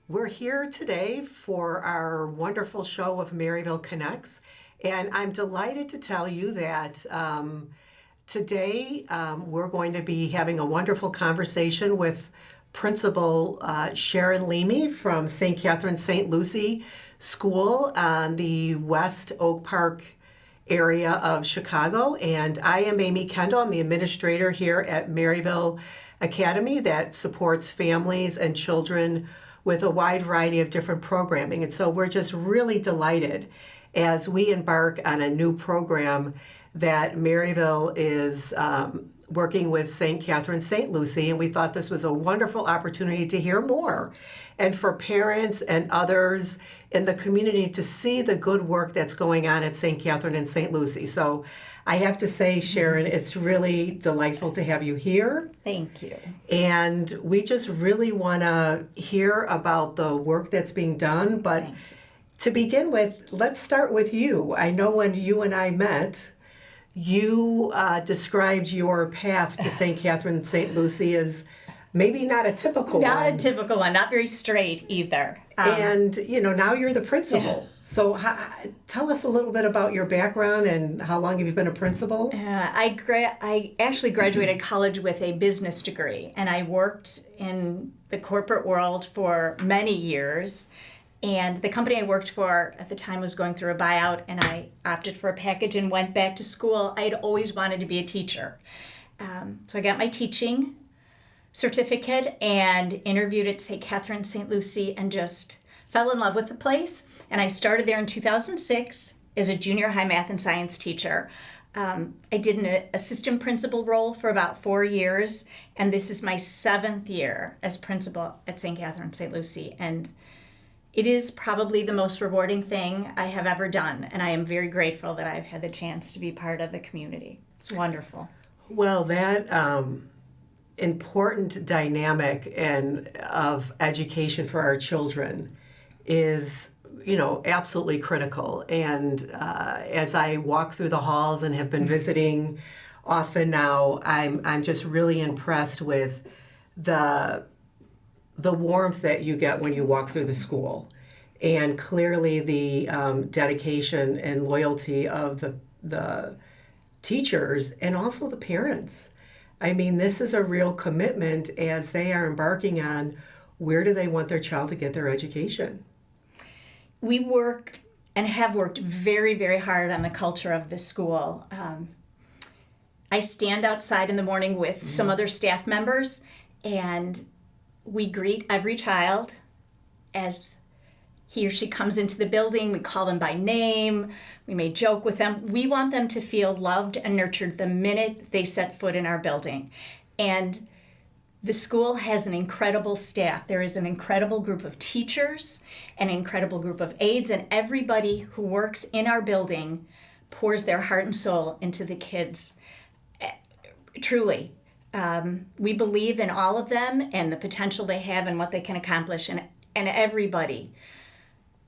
We're here today for our wonderful show of Maryville Connects, and I'm delighted to tell you that today we're going to be having a wonderful conversation with Principal Sharon Leamy from St. Catherine St. Lucie School on the West Oak Park area of Chicago. And I am Amy Kendal. I'm the administrator here at Maryville Academy that supports families and children with a wide variety of different programming. And so we're just really delighted as we embark on a new program that Maryville is working with St. Catherine St. Lucie, and we thought this was a wonderful opportunity to hear more and for parents and others in the community to see the good work that's going on at St. Catherine and St. Lucie. So I have to say, Sharon, it's really delightful to have you here. Thank you. And we just really want to hear about the work that's being done. But to begin with, let's start with you. I know when you and I met, you described your path to St. Catherine St. Lucie as maybe not a typical one. Not a typical one, not very straight either. And, now you're the principal. Yeah. So tell us a little bit about your background and how long have you been a principal? I actually graduated college with a business degree, and I worked in the corporate world for many years. And the company I worked for at the time was going through a buyout, and I opted for a package and went back to school. I had always wanted to be a teacher. So I got my teaching certificate and interviewed at St. Catherine St. Lucie and just fell in love with the place. And I started there in 2006 as a junior high math and science teacher. I did an assistant principal role for about 4 years, and this is my 7th year as principal at St. Catherine St. Lucie. And it is probably the most rewarding thing I have ever done, and I am very grateful that I've had the chance to be part of the community. It's wonderful. Well, that important dynamic of education for our children is, absolutely critical. And as I walk through the halls and have been visiting often now, I'm just really impressed with the warmth that you get when you walk through the school, and clearly the dedication and loyalty of the teachers and also the parents. I mean, this is a real commitment as they are embarking on where do they want their child to get their education. We work and have worked very, very hard on the culture of the school. I stand outside in the morning with some other staff members, and we greet every child as he or she comes into the building. We call them by name. We may joke with them. We want them to feel loved and nurtured the minute they set foot in our building. And the school has an incredible staff. There is an incredible group of teachers, an incredible group of aides, and everybody who works in our building pours their heart and soul into the kids. Truly. We believe in all of them and the potential they have and what they can accomplish, and everybody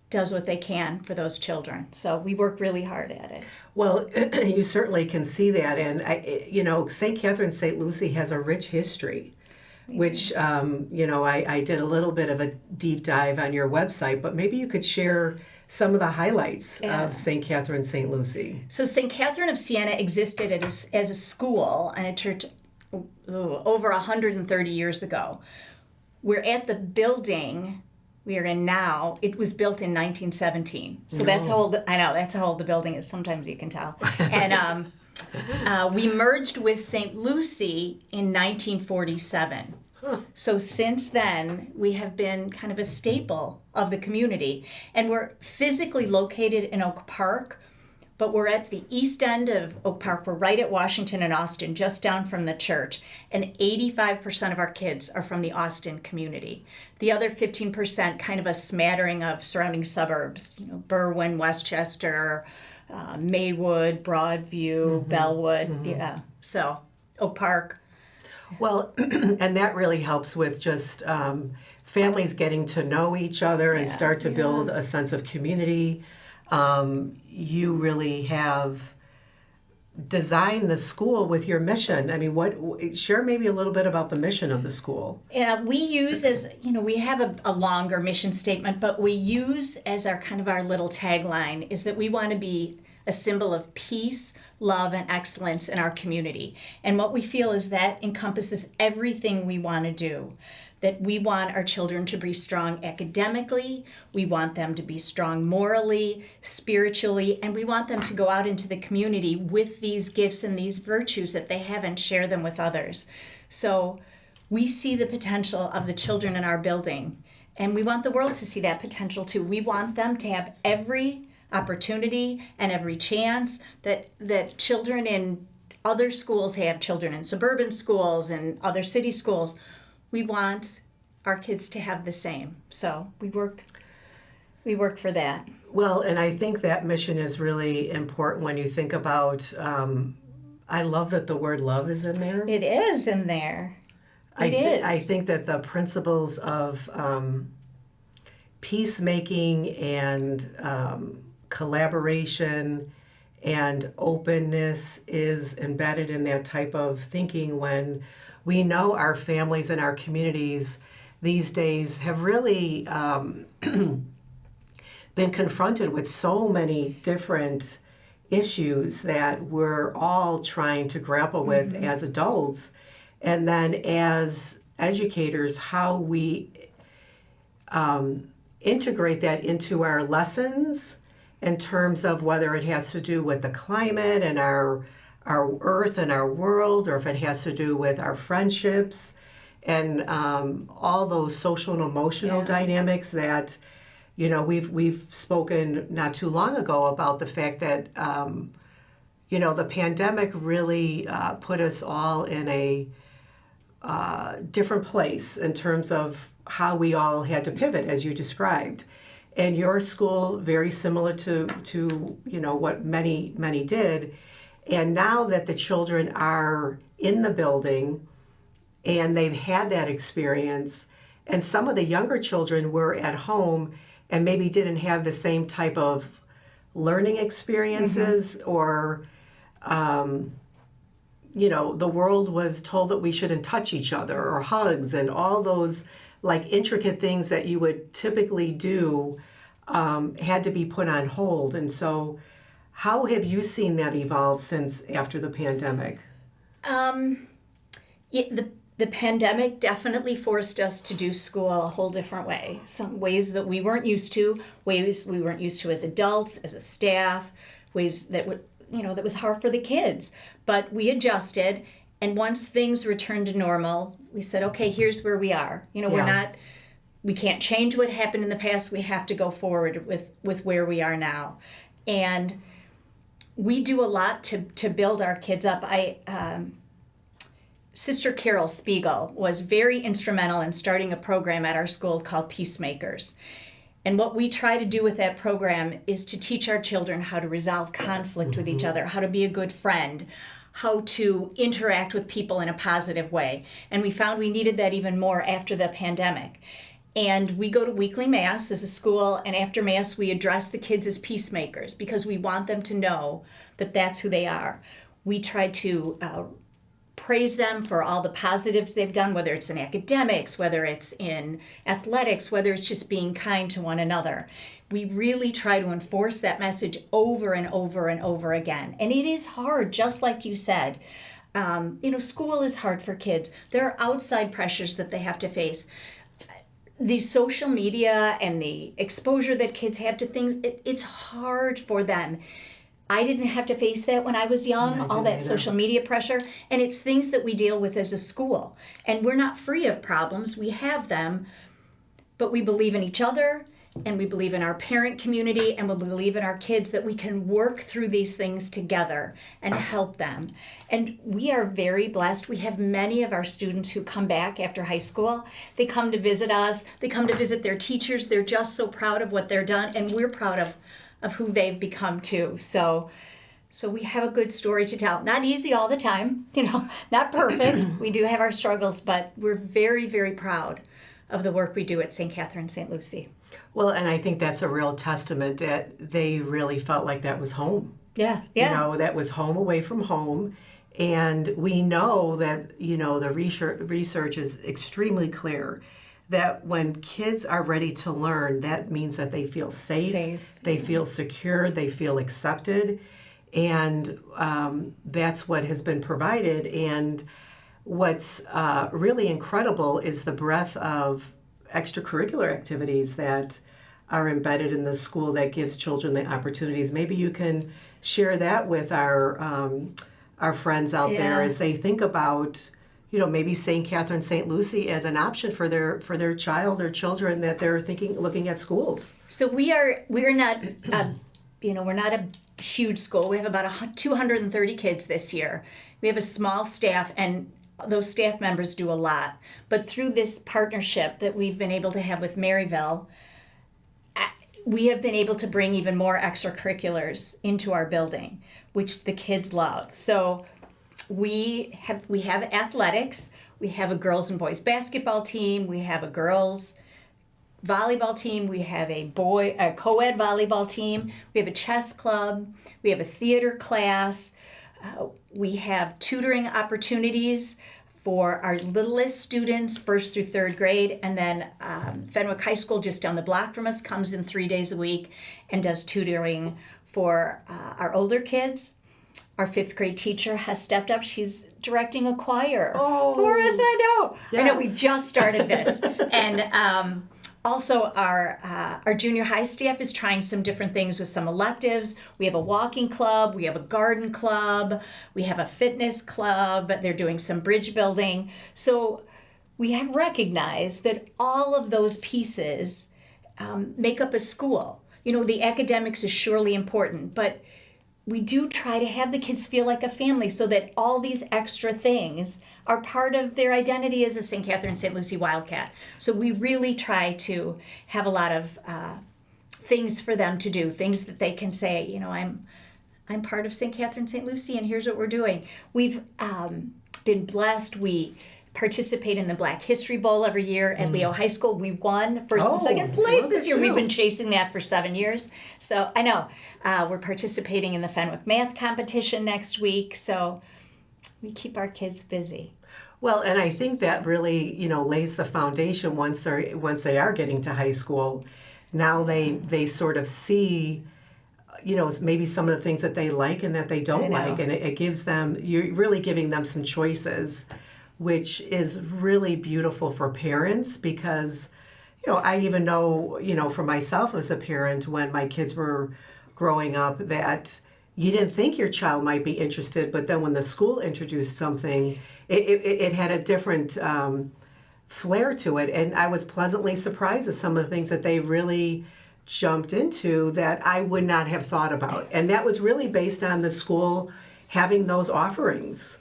does what they can for those children. So we work really hard at it. Well, you certainly can see that. And, St. Catherine St. Lucie has a rich history, which, I did a little bit of a deep dive on your website, but maybe you could share some of the highlights of St. Catherine St. Lucie. So St. Catherine of Siena existed as a school and a church over 130 years ago. We're at the building we are in now. It was built in 1917. So that's how old, I know, that's how old the building is. Sometimes you can tell. And we merged with St. Lucie in 1947. So since then, we have been kind of a staple of the community. And we're physically located in Oak Park, but we're at the east end of Oak Park. We're right at Washington and Austin, just down from the church. And 85% of our kids are from the Austin community. The other 15%, kind of a smattering of surrounding suburbs, Berwyn, Westchester, Maywood, Broadview, Bellwood. Yeah. So Oak Park. Well, and that really helps with just families getting to know each other and start to build a sense of community. You really have design the school with your mission. I mean, share maybe a little bit about the mission of the school. Yeah, we use we have a longer mission statement, but we use as our kind of our little tagline is that we want to be a symbol of peace, love, and excellence in our community. And what we feel is that encompasses everything we want to do. That we want our children to be strong academically, we want them to be strong morally, spiritually, and we want them to go out into the community with these gifts and these virtues that they have and share them with others. So we see the potential of the children in our building, and we want the world to see that potential too. We want them to have every opportunity and every chance that children in other schools have, children in suburban schools and other city schools. We want our kids to have the same. So we work for that. Well, and I think that mission is really important when you think about, I love that the word love is in there. It is in there. I think that the principles of peacemaking and collaboration and openness is embedded in that type of thinking when we know our families and our communities these days have really been confronted with so many different issues that we're all trying to grapple with as adults. And then as educators, how we integrate that into our lessons in terms of whether it has to do with the climate and our earth and our world, or if it has to do with our friendships and all those social and emotional dynamics that, we've spoken not too long ago about the fact that, the pandemic really put us all in a different place in terms of how we all had to pivot, as you described. And your school, very similar to what many did. And now that the children are in the building and they've had that experience, and some of the younger children were at home and maybe didn't have the same type of learning experiences or, the world was told that we shouldn't touch each other or hugs and all those like intricate things that you would typically do had to be put on hold. And so how have you seen that evolve since after the pandemic? The pandemic definitely forced us to do school a whole different way. Some ways that we weren't used to, ways we weren't used to as adults, as a staff, ways that that was hard for the kids. But we adjusted, and once things returned to normal, we said, okay, here's where we are. We can't change what happened in the past. We have to go forward with where we are now. And we do a lot to build our kids up. Sister Carol Spiegel was very instrumental in starting a program at our school called Peacemakers. And what we try to do with that program is to teach our children how to resolve conflict with each other, how to be a good friend, how to interact with people in a positive way. And we found we needed that even more after the pandemic. And we go to weekly Mass as a school, and after Mass we address the kids as peacemakers because we want them to know that that's who they are. We try to praise them for all the positives they've done, whether it's in academics, whether it's in athletics, whether it's just being kind to one another. We really try to enforce that message over and over and over again. And it is hard, just like you said. School is hard for kids. There are outside pressures that they have to face. The social media and the exposure that kids have to things, it's hard for them. I didn't have to face that when I was young, all that social media pressure, and it's things that we deal with as a school. And we're not free of problems, we have them, but we believe in each other, and we believe in our parent community, and we believe in our kids that we can work through these things together and help them. And we are very blessed. We have many of our students who come back after high school. They come to visit us, they come to visit their teachers, they're just so proud of what they're done, and we're proud of who they've become too. So we have a good story to tell. Not easy all the time, not perfect. We do have our struggles, but we're very, very proud of the work we do at St. Catherine, St. Lucie. Well, and I think that's a real testament that they really felt like that was home. Yeah, that was home away from home. And we know that, the research is extremely clear that when kids are ready to learn, that means that they feel safe, they feel secure, they feel accepted. And that's what has been provided. And what's really incredible is the breadth of extracurricular activities that are embedded in the school that gives children the opportunities. Maybe you can share that with our friends out there as they think about, maybe St. Catherine, St. Lucie as an option for their child or children that they're looking at schools. So we're not, we're not a huge school. We have about 230 kids this year. We have a small staff, and those staff members do a lot. But through this partnership that we've been able to have with Maryville, we have been able to bring even more extracurriculars into our building, which the kids love. So we have athletics. We have a girls and boys basketball team. We have a girls volleyball team. We have a co-ed volleyball team. We have a chess club. We have a theater class. We have tutoring opportunities for our littlest students, 1st through 3rd grade, and then Fenwick High School, just down the block from us, comes in 3 days a week and does tutoring for our older kids. Our 5th grade teacher has stepped up. She's directing a choir for us. I know. Yes. I know. We just started this, and also our junior high staff is trying some different things with some electives. We have a walking club. We have a garden club. We have a fitness club. They're doing some bridge building. So we have recognized that all of those pieces make up a school. The academics is surely important, but we do try to have the kids feel like a family so that all these extra things are part of their identity as a St. Catherine, St. Lucie Wildcat. So we really try to have a lot of things for them to do, things that they can say, I'm part of St. Catherine, St. Lucie, and here's what we're doing. We've been blessed. We participate in the Black History Bowl every year at Leo High School. We won first and second place this year. We've been chasing that for 7 years. So I know we're participating in the Fenwick Math competition next week. So we keep our kids busy. Well, and I think that really, lays the foundation once they are getting to high school. Now they sort of see, maybe some of the things that they like and that they don't like, and it gives them, you're really giving them some choices, which is really beautiful for parents because, I even know, for myself as a parent, when my kids were growing up, that you didn't think your child might be interested, but then when the school introduced something, it had a different flair to it. And I was pleasantly surprised at some of the things that they really jumped into that I would not have thought about. And that was really based on the school having those offerings.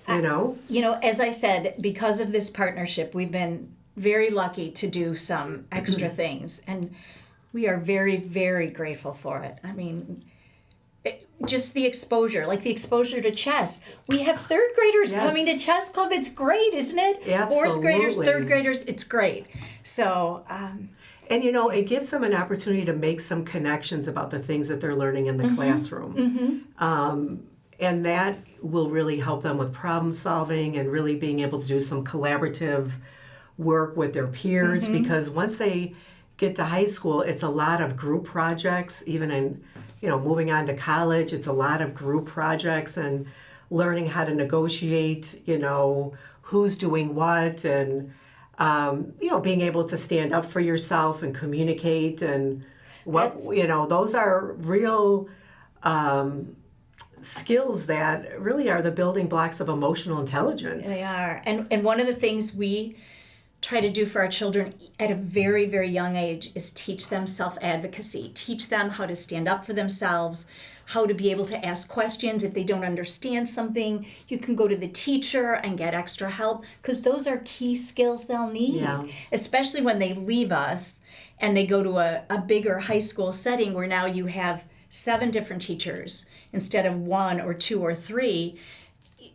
As I said, because of this partnership, we've been very lucky to do some extra things, and we are very, very grateful for it. I mean, just the exposure, like the exposure to chess. We have 3rd graders coming to chess club. It's great, isn't it? Absolutely. 4th graders, 3rd graders, it's great. So, and it gives them an opportunity to make some connections about the things that they're learning in the classroom. And that will really help them with problem solving and really being able to do some collaborative work with their peers, because once they get to high school, it's a lot of group projects. Even in, moving on to college, it's a lot of group projects and learning how to negotiate, who's doing what, and, being able to stand up for yourself and communicate, and those are real skills that really are the building blocks of emotional intelligence. They are. And one of the things we try to do for our children at a very, very young age is teach them self-advocacy, teach them how to stand up for themselves, how to be able to ask questions. If they don't understand something, you can go to the teacher and get extra help, because those are key skills they'll need, especially when they leave us and they go to a bigger high school setting where now you have 7 different teachers instead of 1 or 2 or 3.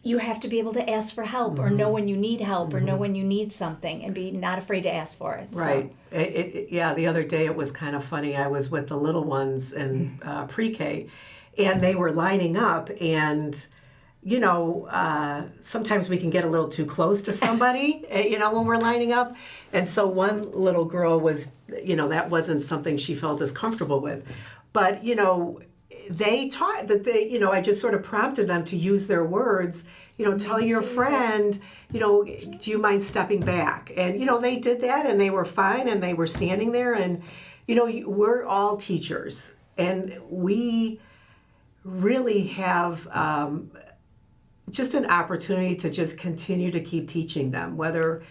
You have to be able to ask for help or know when you need help or know when you need something and be not afraid to ask for it. Right. So. The other day it was kind of funny. I was with the little ones in pre-K, and they were lining up, and sometimes we can get a little too close to somebody, when we're lining up. And so one little girl was, that wasn't something she felt as comfortable with. But, they taught that I just sort of prompted them to use their words, tell your friend, do you mind stepping back? And, they did that, and they were fine, and they were standing there. And, we're all teachers, and we really have just an opportunity to just continue to keep teaching them, whether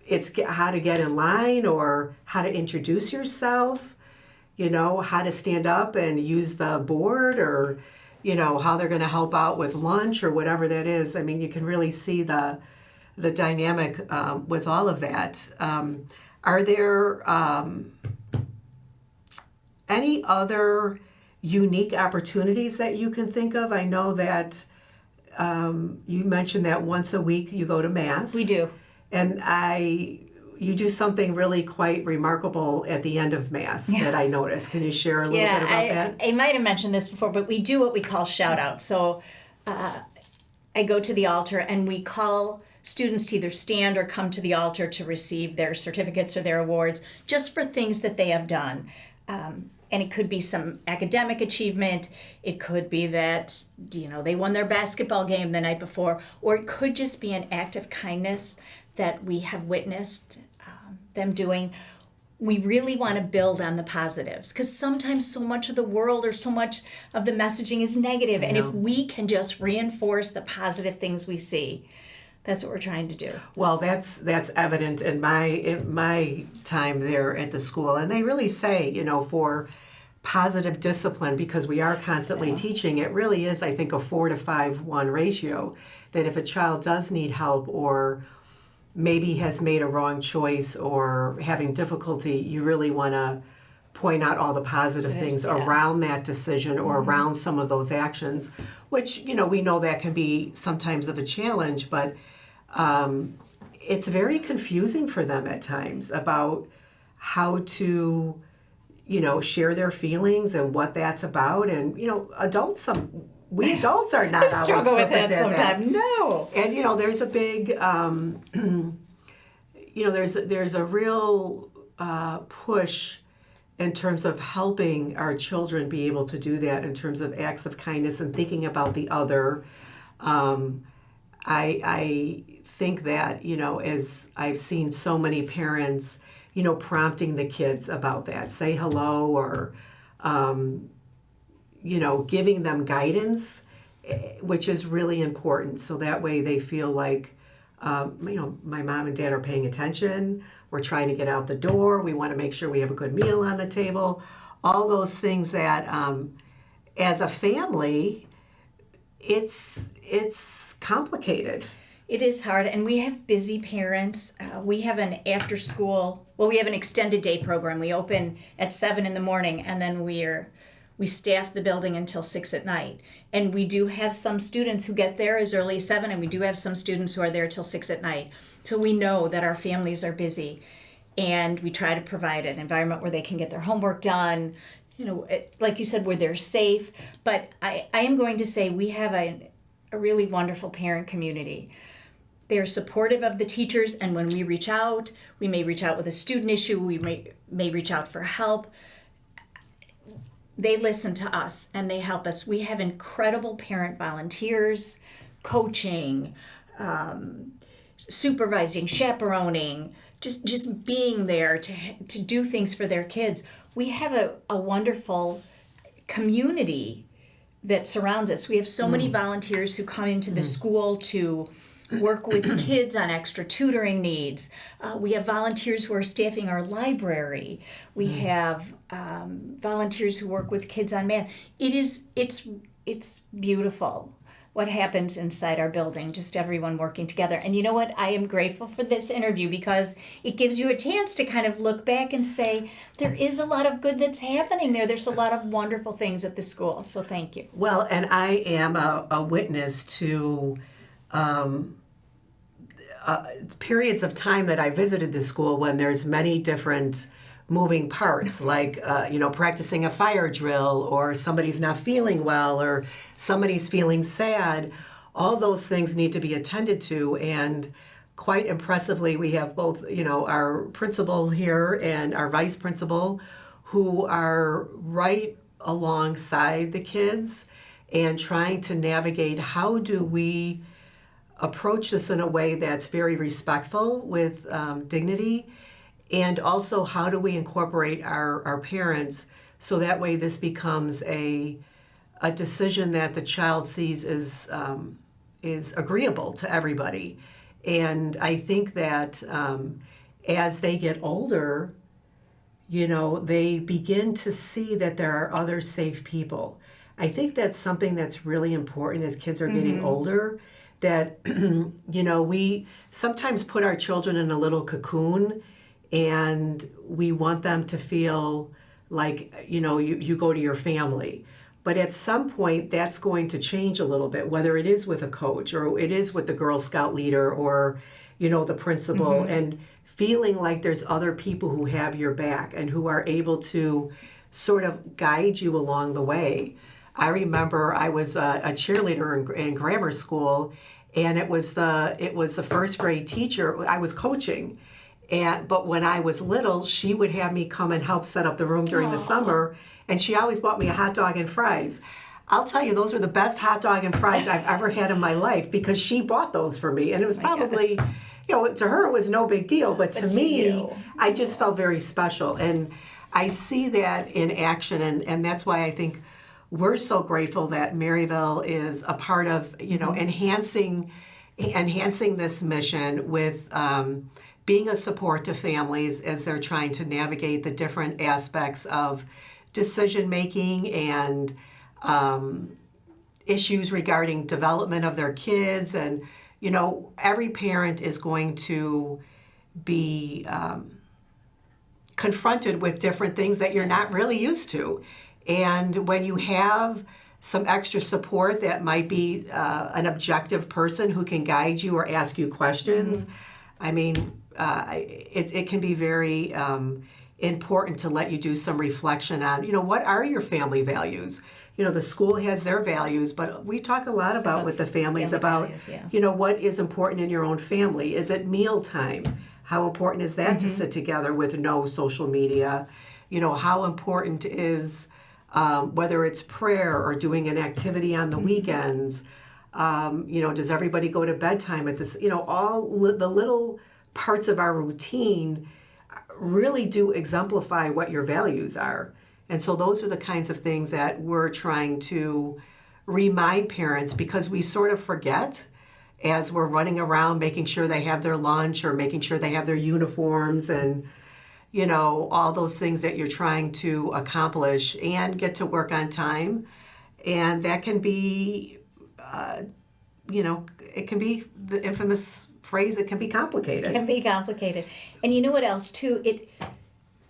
it's how to get in line or how to introduce yourself, how to stand up and use the board, or, how they're going to help out with lunch or whatever that is. I mean, you can really see the dynamic with all of that. Are there any other unique opportunities that you can think of? I know that you mentioned that once a week you go to Mass. We do. And you do something really quite remarkable at the end of Mass that I noticed. Can you share a little bit about that? I might have mentioned this before, but we do what we call shout out. So I go to the altar and we call students to either stand or come to the altar to receive their certificates or their awards just for things that they have done. And it could be some academic achievement. It could be that, they won their basketball game the night before. Or it could just be an act of kindness that we have witnessed them doing. We really want to build on the positives, because sometimes so much of the world or so much of the messaging is negative. And if we can just reinforce the positive things we see, that's what we're trying to do. Well, that's evident in my time there at the school. And they really say, for positive discipline, because we are constantly teaching, it really is, I think, a 4 to 5 1 ratio, that if a child does need help or maybe has made a wrong choice or having difficulty, you really want to point out all the positive things around that decision or around some of those actions, which, we know that can be sometimes of a challenge, but it's very confusing for them at times about how to, share their feelings and what that's about. And, adults are not always struggle with that perfect at sometimes. No. And, there's a big, there's a real push in terms of helping our children be able to do that in terms of acts of kindness and thinking about the other. I think that, as I've seen so many parents, prompting the kids about that, say hello, or, giving them guidance, which is really important. So that way they feel like, my mom and dad are paying attention. We're trying to get out the door. We want to make sure we have a good meal on the table. All those things that, as a family, it's complicated. It is hard, and we have busy parents. We have an we have an extended day program. We open at 7 in the morning, and then we staff the building until 6 at night. And we do have some students who get there as early as 7, and we do have some students who are there till 6 at night. So we know that our families are busy, and we try to provide an environment where they can get their homework done, like you said, where they're safe. But I am going to say we have a really wonderful parent community. They're supportive of the teachers, and when we reach out, we may reach out with a student issue, we may reach out for help. They listen to us and they help us. We have incredible parent volunteers, coaching, supervising, chaperoning, just being there to do things for their kids. We have a wonderful community that surrounds us. We have so many volunteers who come into the school to work with kids on extra tutoring needs. We have volunteers who are staffing our library. We have volunteers who work with kids on math. It's beautiful what happens inside our building, just everyone working together. And you know what? I am grateful for this interview because it gives you a chance to kind of look back and say, there is a lot of good that's happening there. There's a lot of wonderful things at the school. So thank you. Well, and I am a witness to periods of time that I visited the school when there's many different moving parts, like practicing a fire drill, or somebody's not feeling well, or somebody's feeling sad. All those things need to be attended to, and quite impressively, we have both, our principal here and our vice principal who are right alongside the kids and trying to navigate how do we approach this in a way that's very respectful with dignity, and also how do we incorporate our parents so that way this becomes a decision that the child sees is agreeable to everybody. And I think that as they get older, they begin to see that there are other safe people. I think that's something that's really important as kids are getting older, that, we sometimes put our children in a little cocoon and we want them to feel like, you go to your family. But at some point, that's going to change a little bit, whether it is with a coach or it is with the Girl Scout leader or, the principal, and feeling like there's other people who have your back and who are able to sort of guide you along the way. I remember I was a cheerleader in grammar school, and it was the first grade teacher I was coaching. But when I was little, she would have me come and help set up the room during the summer, and she always bought me a hot dog and fries. I'll tell you, those were the best hot dog and fries I've ever had in my life because she bought those for me. And it was probably, to her it was no big deal, but to me, I just felt very special. And I see that in action, and that's why I think we're so grateful that Maryville is a part of, enhancing this mission with being a support to families as they're trying to navigate the different aspects of decision making and issues regarding development of their kids. And, every parent is going to be confronted with different things that you're not really used to. And when you have some extra support that might be an objective person who can guide you or ask you questions, I mean, it can be very important to let you do some reflection on, what are your family values? The school has their values, but we talk a lot about with the families about, values, what is important in your own family. Is it mealtime? How important is that to sit together with no social media? How important is whether it's prayer or doing an activity on the weekends? Does everybody go to bedtime at this? All the little parts of our routine really do exemplify what your values are. And so those are the kinds of things that we're trying to remind parents, because we sort of forget as we're running around making sure they have their lunch or making sure they have their uniforms and, all those things that you're trying to accomplish and get to work on time. And that can be, it can be the infamous phrase, it can be complicated. It can be complicated. And you know what else, too?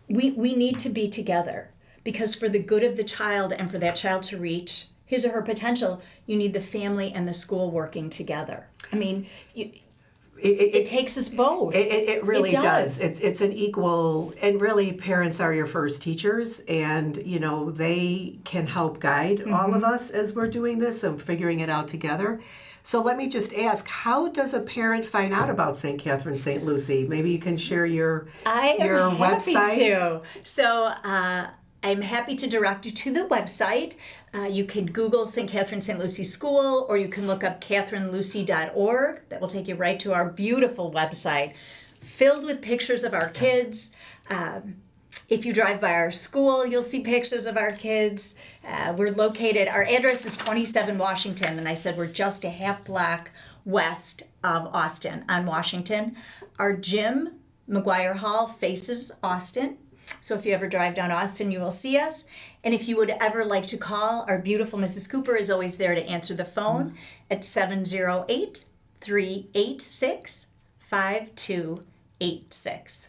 We need to be together, because for the good of the child and for that child to reach his or her potential, you need the family and the school working together. I mean, it takes us both. It really does. It's an equal, and really parents are your first teachers, and they can help guide all of us as we're doing this and figuring it out together. So let me just ask, how does a parent find out about St. Catherine St. Lucie? Maybe you can share your website. Happy to. So I'm happy to direct you to the website. You can Google St. Catherine St. Lucie School, or you can look up catherinelucie.org. That will take you right to our beautiful website, filled with pictures of our kids. If you drive by our school, you'll see pictures of our kids. We're located, our address is 27 Washington, and I said we're just a half block west of Austin on Washington. Our gym, McGuire Hall, faces Austin. So if you ever drive down Austin, you will see us. And if you would ever like to call, our beautiful Mrs. Cooper is always there to answer the phone at 708-386-5286.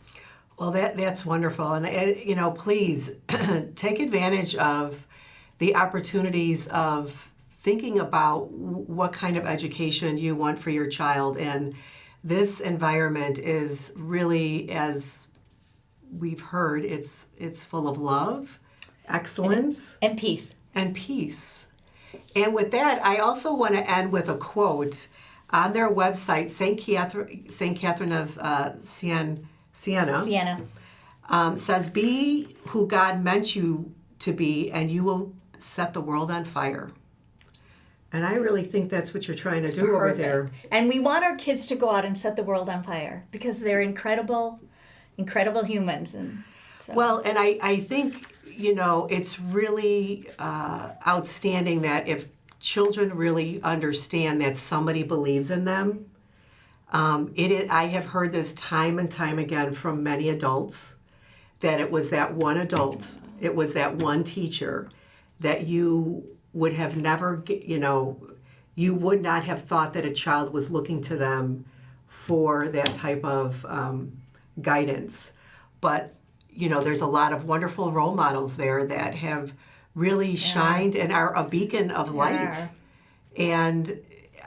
Well, that's wonderful. And, please take advantage of the opportunities of thinking about what kind of education you want for your child. And this environment is really as we've heard, it's full of love, excellence, And peace. and peace. And with that, I also want to end with a quote on their website, St. Catherine of Siena Sienna. says, "Be who God meant you to be, and you will set the world on fire." And I really think that's what you're trying to do over there. And we want our kids to go out and set the world on fire because they're incredible, incredible humans. And so. Well, and I think, it's really outstanding that if children really understand that somebody believes in them, I have heard this time and time again from many adults, that it was that one adult, it was that one teacher that you would have never, you would not have thought that a child was looking to them for that type of guidance. But, there's a lot of wonderful role models there that have really shined and are a beacon of light. And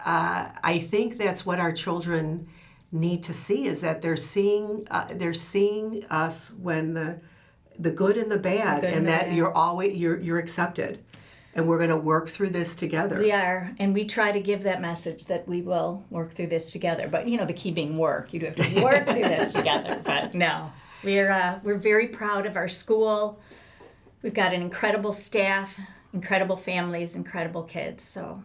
I think that's what our children need to see, is that they're seeing us when the good and the bad, and that you're accepted. And we're going to work through this together. We are, and we try to give that message that we will work through this together. But the key being work. You do have to work through this together. But no, we're very proud of our school. We've got an incredible staff, incredible families, incredible kids. So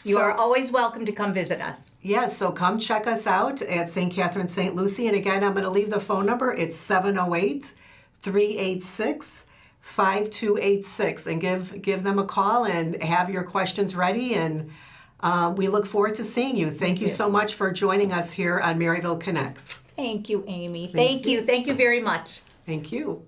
you are always welcome to come visit us. Yes, so come check us out at St. Catherine St. Lucie. And again, I'm going to leave the phone number. It's 708-386-5286, and give them a call and have your questions ready, and we look forward to seeing you. Thank you so much for joining us here on Maryville Connects. Thank you, Amy. Thank you very much. Thank you.